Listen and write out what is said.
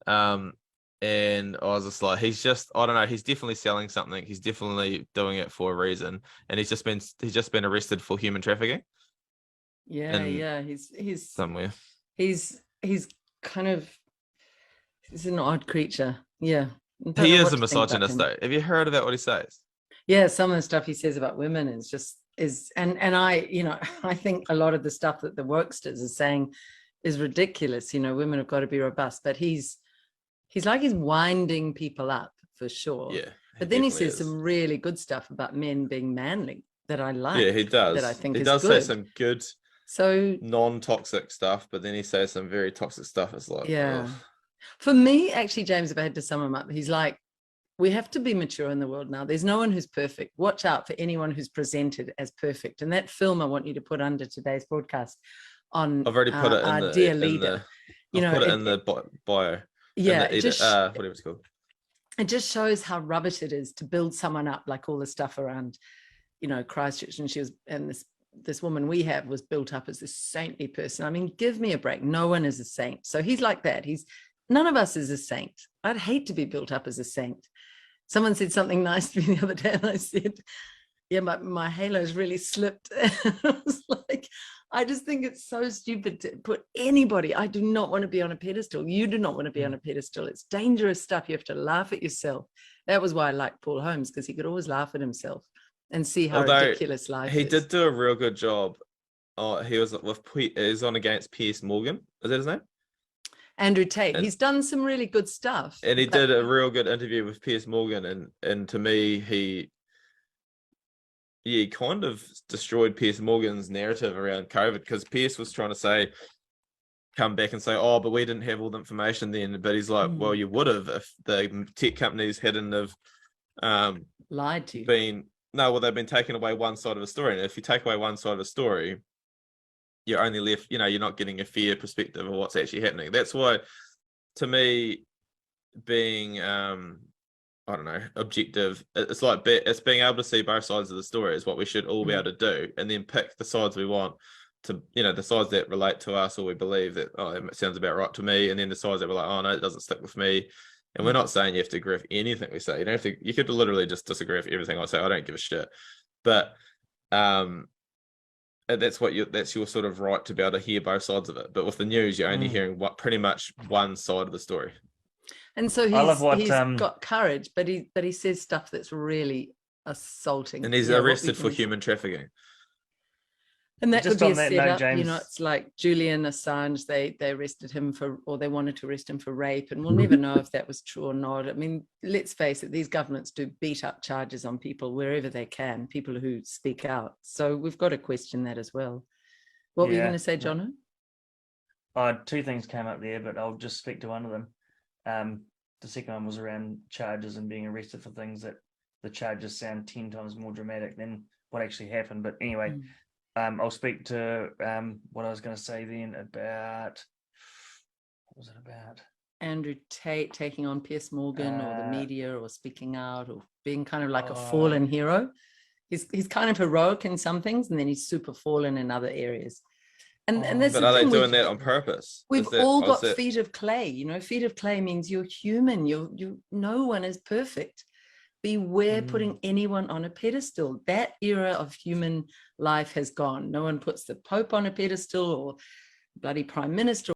And I was just like, I don't know, he's definitely selling something. He's definitely doing it for a reason. And he's just been arrested for human trafficking. Yeah. He's somewhere. He's kind of, he's an odd creature. Yeah. He is a misogynist though. Have you heard about what he says? Yeah, some of the stuff he says about women and I, I think a lot of the stuff that the Wokesters are saying is ridiculous. Women have got to be robust, but he's winding people up for sure. Yeah. But then he says some really good stuff about men being manly that I like. Yeah, he does. That I think he is does good. say some good, so non-toxic stuff, but then he says some very toxic stuff. It's like, yeah. ugh. For me, actually, James, if I had to sum him up, he's like, we have to be mature in the world now. There's no one who's perfect. Watch out for anyone who's presented as perfect. And that film I want you to put under today's broadcast on I've already put it in our dear leader. Put it in the bio. Yeah, whatever it's called. It just shows how rubbish it is to build someone up, like all the stuff around, Christchurch, and this woman we have was built up as this saintly person. I mean, give me a break. No one is a saint. So he's like that. None of us is a saint. I'd hate to be built up as a saint. Someone said something nice to me the other day, and I said, yeah, my halo's really slipped. I was like, I just think it's so stupid to put anybody. I do not want to be on a pedestal. You do not want to be on a pedestal. It's dangerous stuff. You have to laugh at yourself. That was why I liked Paul Holmes, because he could always laugh at himself and see how ridiculous life is. He did do a real good job. He was on against Piers Morgan. Is that his name? Andrew Tate. He's done some really good stuff. And he did a real good interview with Piers Morgan. And to me, he kind of destroyed Piers Morgan's narrative around COVID, because Piers was trying to come back and say, oh, but we didn't have all the information then. But he's like, well, you would have if the tech companies hadn't have lied to you. They've been taking away one side of a story. And if you take away one side of a story, you're only left, you're not getting a fair perspective of what's actually happening. That's why, to me, being objective, it's being able to see both sides of the story is what we should all be able to do, and then pick the sides we want to, the sides that relate to us, or we believe that, oh, it sounds about right to me, and then the sides that we're like, oh no, it doesn't stick with me. And we're not saying you have to agree with anything we say. You could literally just disagree with everything I say. I don't give a shit. But that's your sort of right to be able to hear both sides of it. But with the news, you're only hearing pretty much one side of the story. And so he's got courage, but he says stuff that's really assaulting. And he's arrested for human trafficking. And that could be a setup, it's like Julian Assange, they arrested him they wanted to arrest him for rape, and we'll never know if that was true or not. I mean, let's face it, these governments do beat up charges on people wherever they can, people who speak out. So we've got to question that as well. What were you going to say, Jono? Two things came up there, but I'll just speak to one of them. The second one was around charges and being arrested for things that the charges sound 10 times more dramatic than what actually happened. But anyway, I'll speak to what I was going to say then about, what was it about? Andrew Tate taking on Piers Morgan, or the media, or speaking out, or being kind of like a fallen hero. He's kind of heroic in some things, and then he's super fallen in other areas. And that's but are they doing that on purpose? We've all got feet of clay. Feet of clay means you're human. No one is perfect. Beware putting anyone on a pedestal. That era of human life has gone. No one puts the Pope on a pedestal, or bloody Prime Minister.